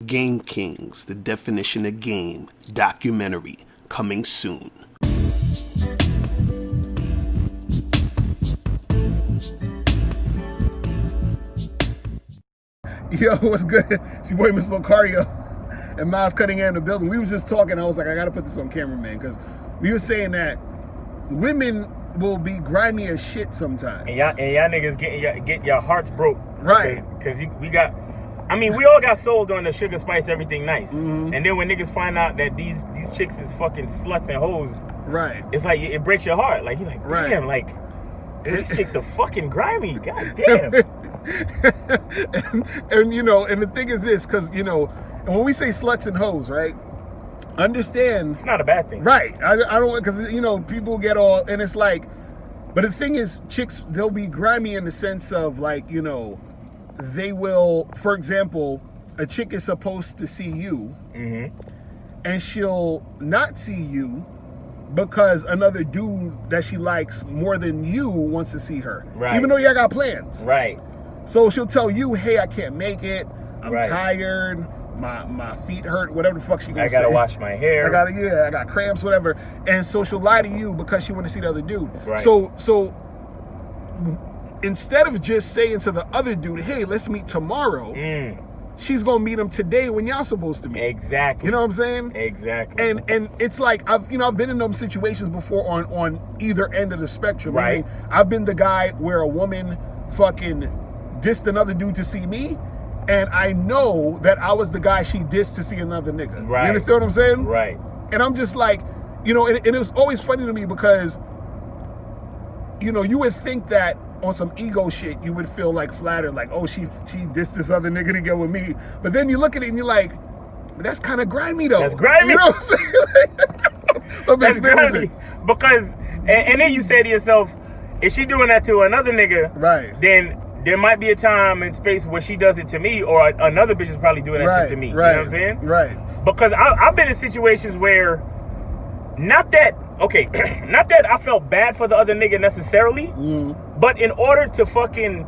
Game Kings, the definition of game, documentary, coming soon. Yo, what's good? It's your boy, Mr. Locario, and Miles Cunningham in the building. We was just talking. I was like, I gotta put this on camera, man, because we were saying that women will be grimy as shit sometimes. And y'all niggas get your hearts broke. Right. Because we all got sold on the sugar spice everything nice. Mm-hmm. And then when niggas find out that these chicks is fucking sluts and hoes, right, it's like it breaks your heart. Like you're like, damn, right. like these chicks are fucking grimy. God damn. and you know, and the thing is this, because you know, and when we say sluts and hoes, right? Understand, it's not a bad thing, right? I don't, because you know, people get all, and it's like, but the thing is, chicks, they'll be grimy in the sense of like, you know, they will, for example, a chick is supposed to see you, mm-hmm. and she'll not see you because another dude that she likes more than you wants to see her, right? Even though y'all got plans, right? So she'll tell you, hey, I can't make it, I'm right. tired, my feet hurt, whatever the fuck she gonna say. I gotta wash my hair. I got cramps, whatever. And so she'll lie to you because she want to see the other dude. Right. So instead of just saying to the other dude, hey, let's meet tomorrow, she's gonna meet him today when y'all supposed to meet. Exactly. You know what I'm saying? Exactly. And it's like I've been in those situations before on either end of the spectrum. Right. Meaning I've been the guy where a woman fucking dissed another dude to see me, and I know that I was the guy she dissed to see another nigga. Right. You understand what I'm saying? Right. And I'm just like, you know, and it was always funny to me because, you know, you would think that on some ego shit, you would feel like flattered, like, oh, she dissed this other nigga to get with me. But then you look at it and you're like, that's kind of grimy though. That's grimy. You know what I'm saying? That's grimy. Because, and then you say to yourself, if she doing that to another nigga, right, then there might be a time and space where she does it to me, or another bitch is probably doing that shit to me. Right, you know what I'm saying? Right. Because I've been in situations where, not that I felt bad for the other nigga necessarily, but in order to fucking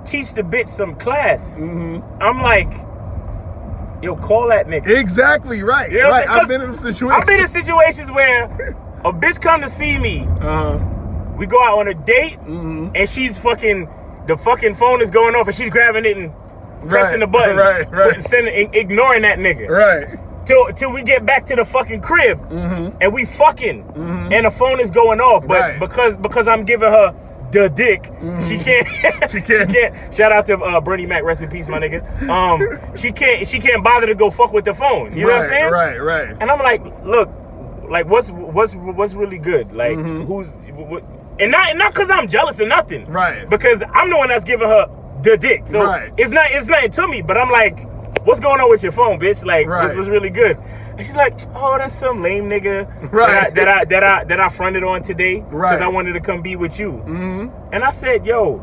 teach the bitch some class, I'm like, yo, call that nigga. Exactly, right. You know right. I've been in situations. I've been in situations where a bitch come to see me, we go out on a date, and she's fucking, the fucking phone is going off and she's grabbing it and pressing the button. Right. Ignoring that nigga. Right. Till we get back to the fucking crib and we fucking and the phone is going off. But because I'm giving her the dick, she can't she can't. Shout out to Bernie Mac, rest in peace, my nigga. She can't bother to go fuck with the phone. You know what I'm saying? Right. And I'm like, look, like what's really good? Like and not because I'm jealous or nothing. Right. Because I'm the one that's giving her the dick. So it's nothing to me. But I'm like, what's going on with your phone, bitch? Like, what's really good? And she's like, oh, that's some lame nigga that I fronted on today because I wanted to come be with you. And I said, yo,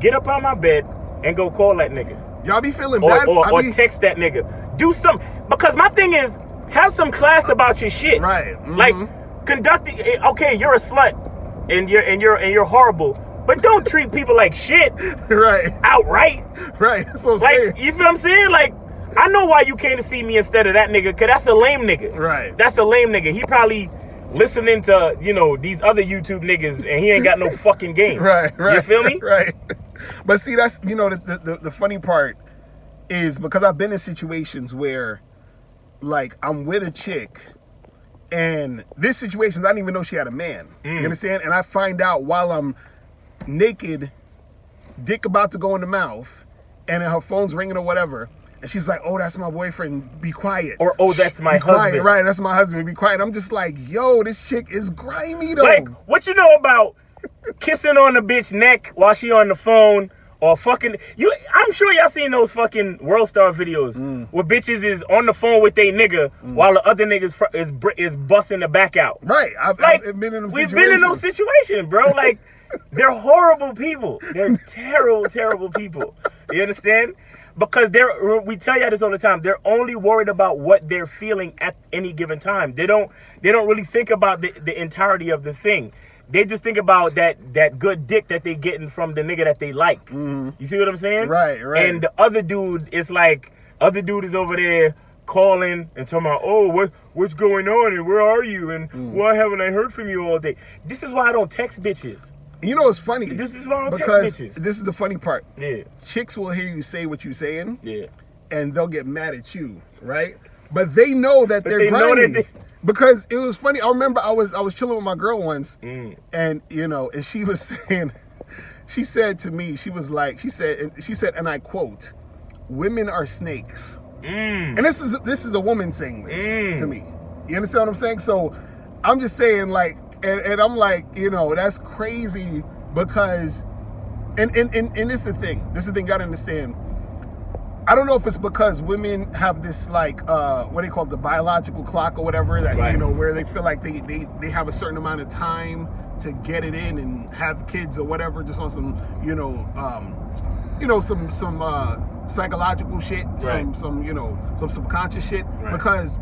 get up on my bed and go call that nigga. Y'all be feeling bad, or text that nigga. Do something, because my thing is, have some class about your shit. Right. Like, conduct it. Okay, you're a slut and you're horrible. But don't treat people like shit. Right. Outright. Right. That's what I'm like, saying. You feel what I'm saying? Like, I know why you came to see me instead of that nigga, because that's a lame nigga. Right. That's a lame nigga. He probably listening to, you know, these other YouTube niggas and he ain't got no fucking game. Right. You feel me? Right. But see, that's, you know, the funny part is because I've been in situations where, like, I'm with a chick, and this situation, I didn't even know she had a man. You understand? And I find out while I'm naked, dick about to go in the mouth, and then her phone's ringing or whatever, and she's like, oh, that's my boyfriend, be quiet. Or, oh, that's my husband. Quiet. Right, that's my husband, be quiet. I'm just like, yo, this chick is grimy though. Like, what you know about kissing on the bitch neck while she on the phone, or fucking, I'm sure y'all seen those fucking World Star videos where bitches is on the phone with they nigga while the other niggas is busting the back out. Right. I've been in them situations. We've been in those situations, bro. Like, they're horrible people. They're terrible, terrible people. You understand? Because we tell y'all this all the time. They're only worried about what they're feeling at any given time. They don't really think about the entirety of the thing. They just think about that good dick that they getting from the nigga that they like. You see what I'm saying? Right. And the other dude is like Other dude is over there calling and talking about, oh, what's going on and where are you and why haven't I heard from you all day? This is why I don't text bitches. You know what's funny? This is why I don't text bitches. This is the funny part. Yeah. Chicks will hear you say what you're saying. Yeah. And they'll get mad at you, right? But they know that they're grimy. Because it was funny. I remember I was chilling with my girl once, and and she was saying, she said to me, she said, and I quote, "Women are snakes." And this is a woman saying this to me. You understand what I'm saying? So I'm just saying, like, and I'm like, that's crazy because, and this is the thing. This is the thing you gotta understand. I don't know if it's because women have this, like, what they call the biological clock or whatever, that, where they feel like they have a certain amount of time to get it in and have kids or whatever, just on some, some psychological shit, some subconscious shit. Right. Because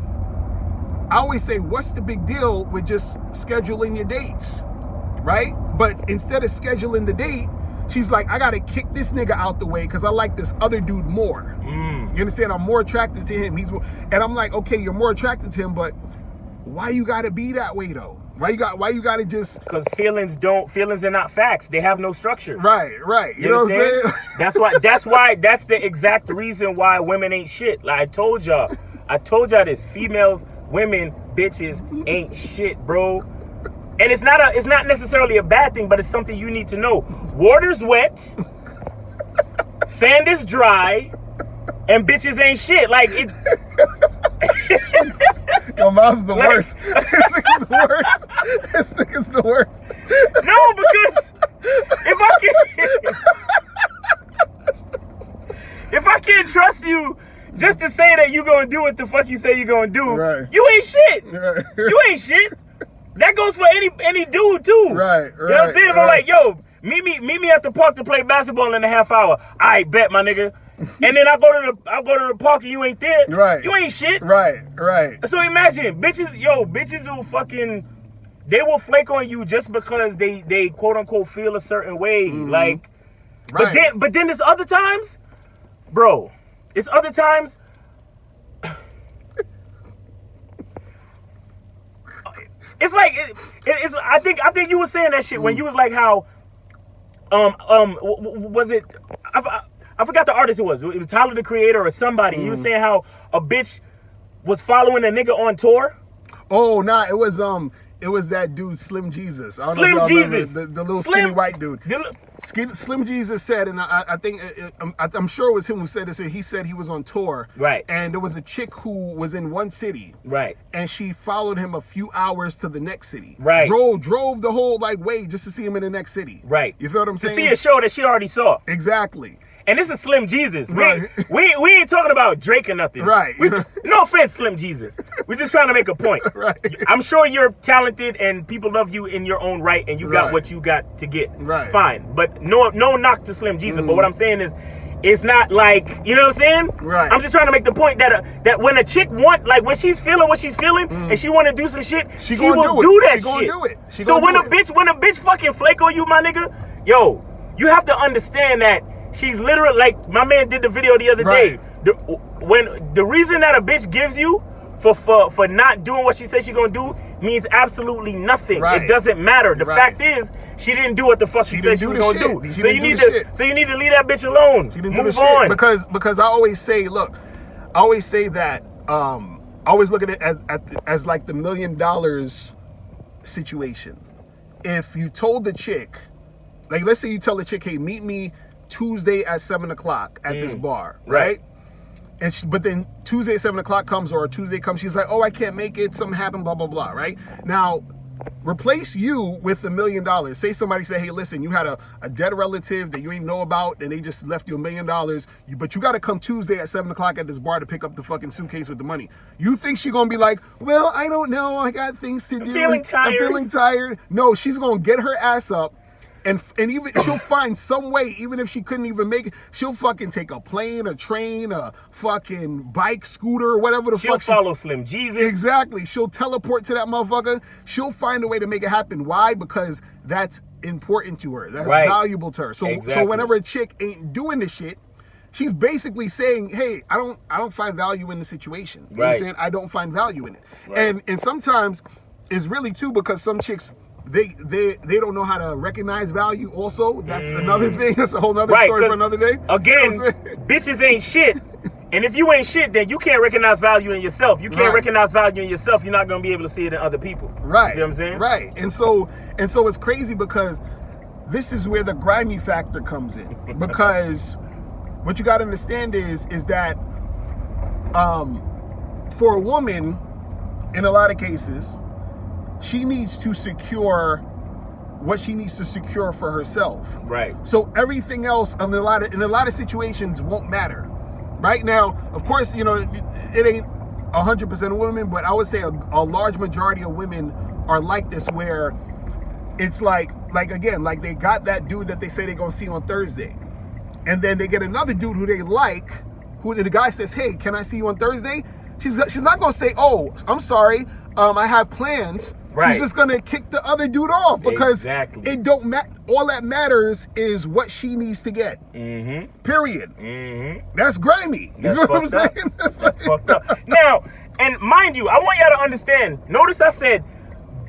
I always say, what's the big deal with just scheduling your dates, right? But instead of scheduling the date, she's like, I gotta kick this nigga out the way because I like this other dude more. You understand? I'm more attracted to him. And I'm like, okay, you're more attracted to him, but why you gotta be that way though? Why you gotta just? Because feelings are not facts. They have no structure. Right. You know what I'm saying? That's the exact reason why women ain't shit. Like I told y'all this. Females, women, bitches ain't shit, bro. And it's not necessarily a bad thing, but it's something you need to know. Water's wet, sand is dry, and bitches ain't shit. Like it. Yo, Miles the worst. This nigga's the worst. No, because if I can't trust you just to say that you gonna do what the fuck you say you gonna do, right. You ain't shit. Right. You ain't shit. That goes for any dude too. Right. You know what I'm saying? If I'm like, yo, meet me at the park to play basketball in a half hour. I bet, my nigga. And then I go to the park and you ain't there. Right. You ain't shit. Right. So imagine, bitches will fucking, they will flake on you just because they quote unquote feel a certain way. Like, right. But then there's other times, bro. It's other times. It's like it's. I think you were saying that shit when you was like how, was it? I forgot the artist it was. It was Tyler the Creator or somebody. He was saying how a bitch was following a nigga on tour. Oh nah, it was that dude Slim Jesus. I don't Slim know if Jesus, the little skinny white dude. Slim Jesus said, and I think I'm sure it was him who said this. He said he was on tour, right? And there was a chick who was in one city, right? And she followed him a few hours to the next city, right? Drove the whole way just to see him in the next city, right? You feel what I'm saying? To see a show that she already saw, exactly. And this is Slim Jesus. Right. We ain't talking about Drake or nothing. Right. No offense, Slim Jesus. We're just trying to make a point. Right. I'm sure you're talented and people love you in your own right and you got what you got to get. Right. Fine. But no knock to Slim Jesus. But what I'm saying is, it's not like, you know what I'm saying? Right. I'm just trying to make the point that when a chick when she's feeling what she's feeling and she want to do some shit, she will do that shit. She gonna do it. So when a bitch fucking flake on you, my nigga, yo, you have to understand that she's literally, like my man did the video the other day. The reason that a bitch gives you for not doing what she said she's gonna do means absolutely nothing. Right. It doesn't matter. The fact is, she didn't do what the fuck she said she was gonna do. So you need to leave that bitch alone. She didn't move on. Because I always say, look, that I always look at it as like the $1 million situation. If you told the chick, like let's say you tell the chick, hey, meet me Tuesday at 7:00 at this bar, right? And but then Tuesday at 7:00 comes, or Tuesday comes, she's like, oh, I can't make it, something happened, blah, blah, blah, right? Now, replace you with $1 million. Say somebody say, hey, listen, you had a dead relative that you ain't know about, and they just left you $1 million, but you got to come Tuesday at 7:00 at this bar to pick up the fucking suitcase with the money. You think she gonna be like, well, I don't know, I got things to do. I'm feeling tired. No, she's gonna get her ass up. And even she'll find some way, even if she couldn't even make it, she'll fucking take a plane, a train, a fucking bike, scooter, whatever the fuck. She'll follow Slim Jesus. Exactly. She'll teleport to that motherfucker. She'll find a way to make it happen. Why? Because that's important to her. That's valuable to her. So whenever a chick ain't doing the shit, she's basically saying, hey, I don't find value in the situation. You know what I'm saying? I don't find value in it. And sometimes it's really too because some chicks they don't know how to recognize value also. That's another thing. That's a whole other story for another day. Again, bitches ain't shit. And if you ain't shit, then you can't recognize value in yourself. You can't recognize value in yourself. You're not gonna be able to see it in other people. Right. You see what I'm saying? Right. And so it's crazy because this is where the grimy factor comes in. Because what you gotta understand is that for a woman, in a lot of cases, she needs to secure what she needs to secure for herself. Right. So everything else in a lot of situations won't matter. Right now, of course, you know, it ain't 100% of women, but I would say a large majority of women are like this, where it's like again, like they got that dude that they say they're gonna see on Thursday, and then they get another dude who they like, who the guy says, hey, can I see you on Thursday? She's not gonna say, oh, I'm sorry, I have plans. Right. She's just gonna kick the other dude off because it don't matter. All that matters is what she needs to get. Period. That's grimy. You know what I'm saying? That's fucked up. Now, and mind you, I want y'all to understand. Notice I said,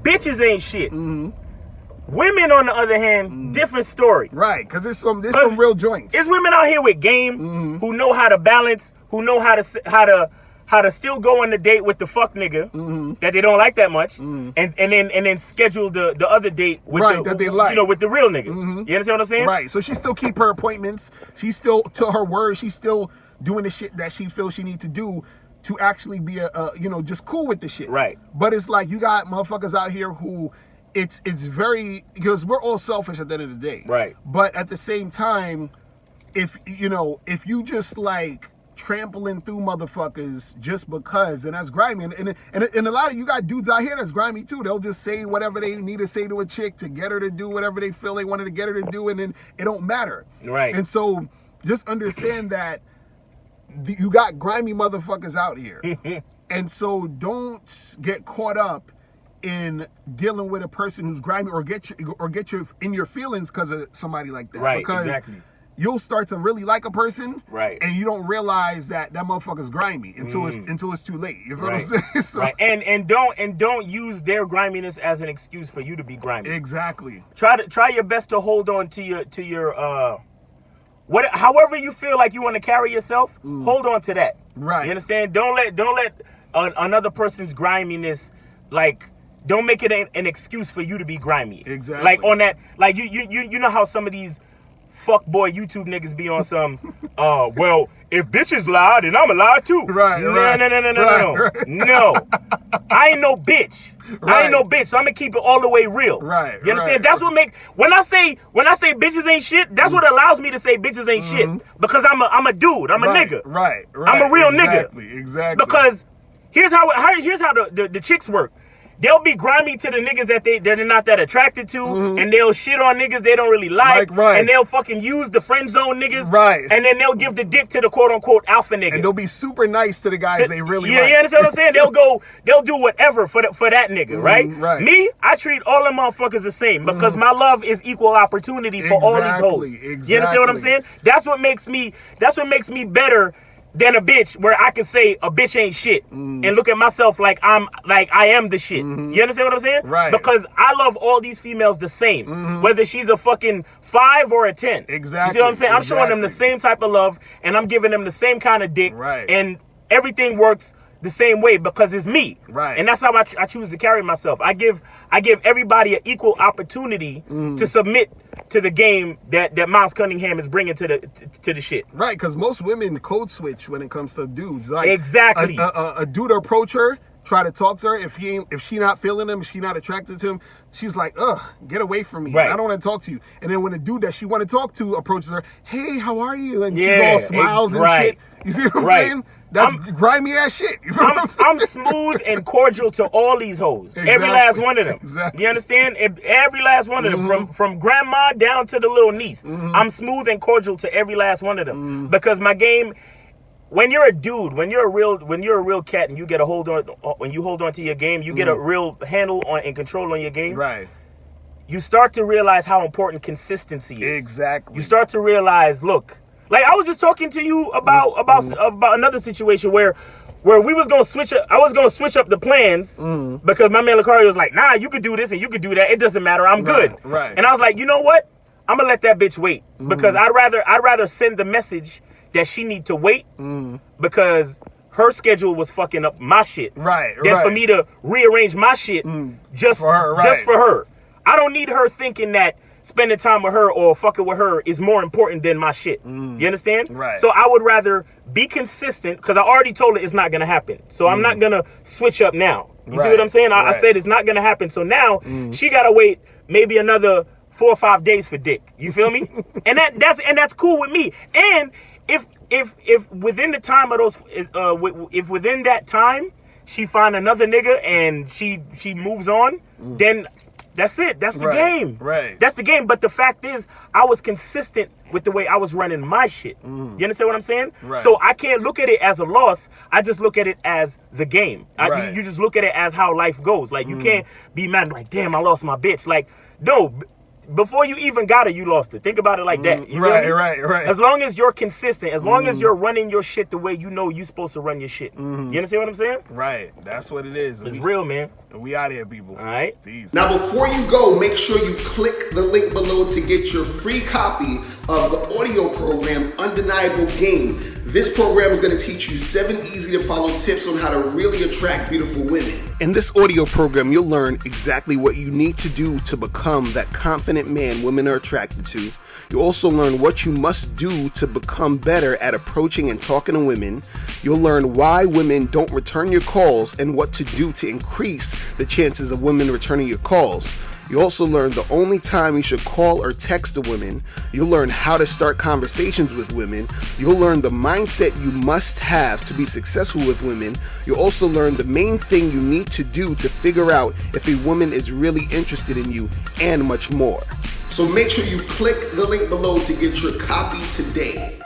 bitches ain't shit. Women, on the other hand, different story. Right, because there's some real joints. There's women out here with game who know how to balance, who know how to still go on the date with the fuck nigga that they don't like that much, and then schedule the other date with that they like, you know, with the real nigga. You understand what I'm saying? Right. So she still keep her appointments. She's still to her word. She's still doing the shit that she feels she needs to do to actually be just cool with the shit. Right. But it's like you got motherfuckers out here who it's very, because we're all selfish at the end of the day. Right. But at the same time, if you just like trampling through motherfuckers just because, and that's grimy, and a lot of you got dudes out here that's grimy too. They'll just say whatever they need to say to a chick to get her to do whatever they feel they wanted to get her to do, and then it don't matter. Right. And so just understand that you got grimy motherfuckers out here, and so don't get caught up in dealing with a person who's grimy or get you in your feelings because of somebody like that. Right. Because you'll start to really like a person, right, and you don't realize that motherfucker's grimy until it's too late. You feel what I'm saying? So, right. And don't use their griminess as an excuse for you to be grimy. Exactly. Try your best to hold on to your however you feel like you want to carry yourself. Hold on to that. Right. You understand? Don't let another person's griminess, like, don't make it an excuse for you to be grimy. Exactly. Like on that, like you know how some of these fuck boy YouTube niggas be on some, well, if bitches lie, then I'ma lie too. Right. No. No. I ain't no bitch. Right. I ain't no bitch, so I'm gonna keep it all the way real. Right. You understand? Right. That's what make when I say bitches ain't shit, that's what allows me to say bitches ain't shit. Because I'm a dude. I'm a nigga. Right. I'm a real nigga. Exactly. Because here's how the chicks work. They'll be grimy to the niggas that they're not that attracted to, and they'll shit on niggas they don't really like, and they'll fucking use the friend zone niggas, right? And then they'll give the dick to the quote unquote alpha nigga, and they'll be super nice to the guys they really like. You understand what I'm saying? They'll do whatever for that nigga, right? Right. Me, I treat all them motherfuckers the same because my love is equal opportunity for all these hoes. Exactly. You understand what I'm saying? That's what makes me better than a bitch, where I can say a bitch ain't shit and look at myself like I am the shit. You understand what I'm saying? Right. Because I love all these females the same, whether she's a fucking 5 or a 10. Exactly. You see what I'm saying? I'm showing them the same type of love, and I'm giving them the same kind of dick, right, and everything works the same way because it's me. Right. And that's how I choose to carry myself. I give everybody an equal opportunity to submit to the game that Miles Cunningham is bringing to the shit. Right, because most women code switch when it comes to dudes. Like, exactly. A dude approach her, try to talk to her. If she not feeling him, if she not attracted to him, she's like, ugh, get away from me. Right. I don't want to talk to you. And then when a dude that she want to talk to approaches her, hey, how are you? And she's all smiles and shit. You see what I'm saying? That's grimy ass shit. You know I'm smooth and cordial to all these hoes. Exactly. Every last one of them. Exactly. You understand? Every last one of them, from grandma down to the little niece. I'm smooth and cordial to every last one of them because my game. When you're a dude, when you're a real cat, and you get a hold on, when you hold on to your game, you get a real handle on and control on your game. Right. You start to realize how important consistency is. Exactly. You start to realize, look, Like I was just talking to you about another situation where we was gonna switch up. I was gonna switch up the plans because my man Lucario was like, nah, you could do this and you could do that. It doesn't matter. I'm good. Right. And I was like, you know what? I'm gonna let that bitch wait because I'd rather send the message that she need to wait because her schedule was fucking up my shit. Right. Than for me to rearrange my shit just for her. Just for her. I don't need her thinking that spending time with her or fucking with her is more important than my shit. You understand? Right. So I would rather be consistent because I already told her it's not gonna happen. So I'm not gonna switch up now. You see what I'm saying? I said it's not gonna happen. So now she gotta wait maybe another 4 or 5 days for dick. You feel me? and that's cool with me. And if within the time of those if within that time she find another nigga and she moves on, then that's it. That's the game. Right. That's the game. But the fact is, I was consistent with the way I was running my shit. You understand what I'm saying? Right. So I can't look at it as a loss. I just look at it as the game. Right. You just look at it as how life goes. Like, you can't be mad like, damn, I lost my bitch. Like, no. Before you even got her, you lost it. Think about it like that. You feel me? Right. As long as you're consistent, as long as you're running your shit the way you know you're supposed to run your shit. You understand what I'm saying? Right. That's what it is. It's real, man. We out here, people. All right. Peace. Now, before you go, make sure you click the link below to get your free copy of the audio program, Undeniable Game. This program is going to teach you 7 easy-to-follow tips on how to really attract beautiful women. In this audio program, you'll learn exactly what you need to do to become that confident man women are attracted to. You'll also learn what you must do to become better at approaching and talking to women. You'll learn why women don't return your calls and what to do to increase the chances of women returning your calls. You also learn the only time you should call or text a woman. You'll learn how to start conversations with women. You'll learn the mindset you must have to be successful with women. You'll also learn the main thing you need to do to figure out if a woman is really interested in you, and much more. So make sure you click the link below to get your copy today.